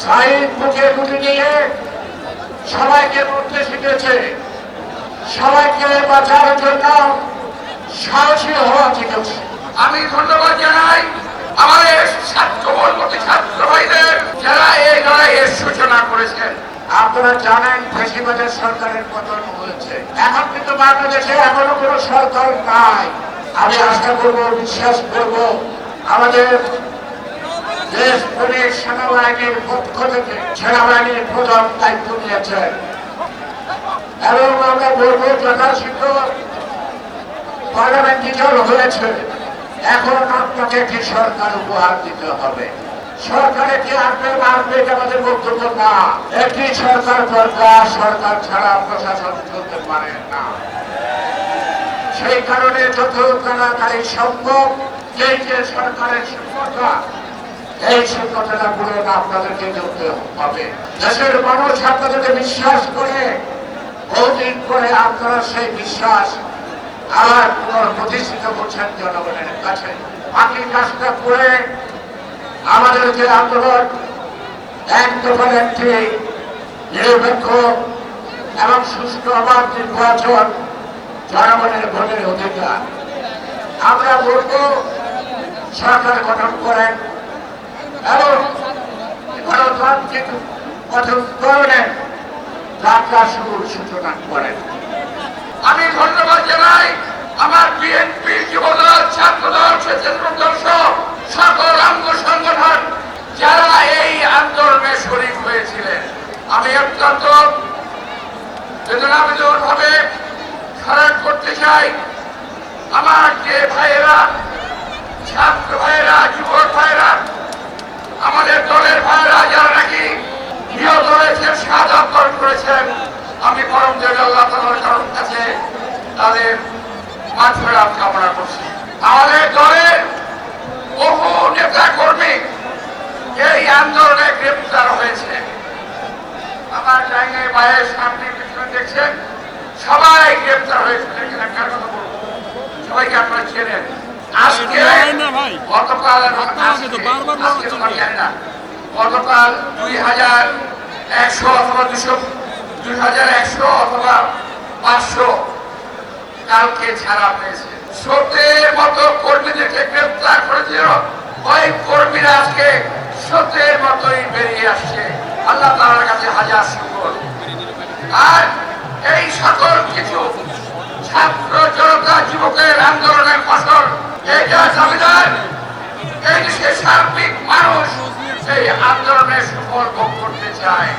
Side মুখে গুলি নিয়ে সবাইকে মরতে শিখেছে। সবাইকে বাঁচার জন্য সাহসী হওয়া শিখেছে। আমি ধন্যবাদ জানাই আমাদের ছাত্রবর্গী ছাত্র ভাইদের যারা এই লড়াইয়ের সূচনা করেছেন। আপনারা জানেন ফ্যাসিবাদের সরকারের পতন হয়েছে, এখন কিন্তু বাংলাদেশে এখনো কোনো সরকার নাই। আমি আশা করব, বিশ্বাস করব আমাদের দেশ পুলিশ সেনাবাহিনীর পক্ষ থেকে সেনাবাহিনীর প্রধান দায়িত্ব নিয়েছেন এবং আমরা বলবো যথাশীঘ্র পার্লামেন্ট নির্বাচন হয়েছে, এখন আপনাকে একটি সরকার উপহার দিতে হবে। সরকারে কি আসবে না আসবে এটা আমাদের বক্তব্য না। একটি সরকার দরকার, সরকার ছাড়া প্রশাসন চলতে পারে না। সেই কারণে যত তাড়াতাড়ি সম্ভব এই যে সরকারের শূন্যতা, এই শূন্যতাটা পূরণ আপনাদেরকে করতে হবে। দেশের মানুষ আপনাদেরকে বিশ্বাস করে বহুদিন পরে আপনারা সেই বিশ্বাস আবার পুনঃপ্রতিষ্ঠিত করছেন জনগণের কাছে। বাকি কাজটা করে আমাদের যে আন্দোলন একদম একটি নিরপেক্ষ এবং সুষ্ঠু অবাধ নির্বাচন, জনগণের ভোটের অধিকার। আমরা বলব সরকার গঠন করেন এবং গণতান্ত্রিক উত্তরণের যাত্রা শুরুর সূচনা করেন। আমি ধন্যবাদ জানাই আমার বিএনপি, যুবদল, ছাত্রদল, স্বেচ্ছাসেবক দল সহ সকল অঙ্গ সংগঠন যারা এই আন্দোলনে শরীক হয়েছিলেন। আমি অত্যন্ত বেদনাবিধুর ভাবে স্মরণ করতে চাই আমার যে ভাইয়েরা, ছাত্র ভাইয়েরা, যুবক ভাইয়েরা, আমাদের দলের ভাইয়েরা যারা নাকি নিহত হয়েছেন, শাহাদাত বরণ করেছেন। আমি পরম দয়ালু আল্লাহ তাআলার কাছে তাদের মাগফিরাত কামনা করছি। আমাদের দলের বহু নেতা কর্মী এই আন্দোলনে গ্রেপ্তার হয়েছে। আমার জায়গায় বাইরের সামনে পিছনে দেখছেন সবাই গ্রেপ্তার হয়েছে। সবাইকে আপনারা চেনেন। আজকে গতকাল গতকাল 2100 অথবা 2100 অথবা 500 কালকে ছাড়া পেয়েছে। সত্যের মতো কর্মীদেরকে গ্রেপ্তার করেছিল, ওই কর্মীরা আজকে সত্যের মতোই বেরিয়ে আসছে। আল্লাহ তাআলার কাছে হাজার শুকর। আর এই সকল কিছু ছাত্র জনতা যুবকের আন্দোলনের ফসল, এই যে জমিদার, এই দেশের সার্বিক মানুষ সেই আন্দোলনের সুফল ভোগ করতে চায়।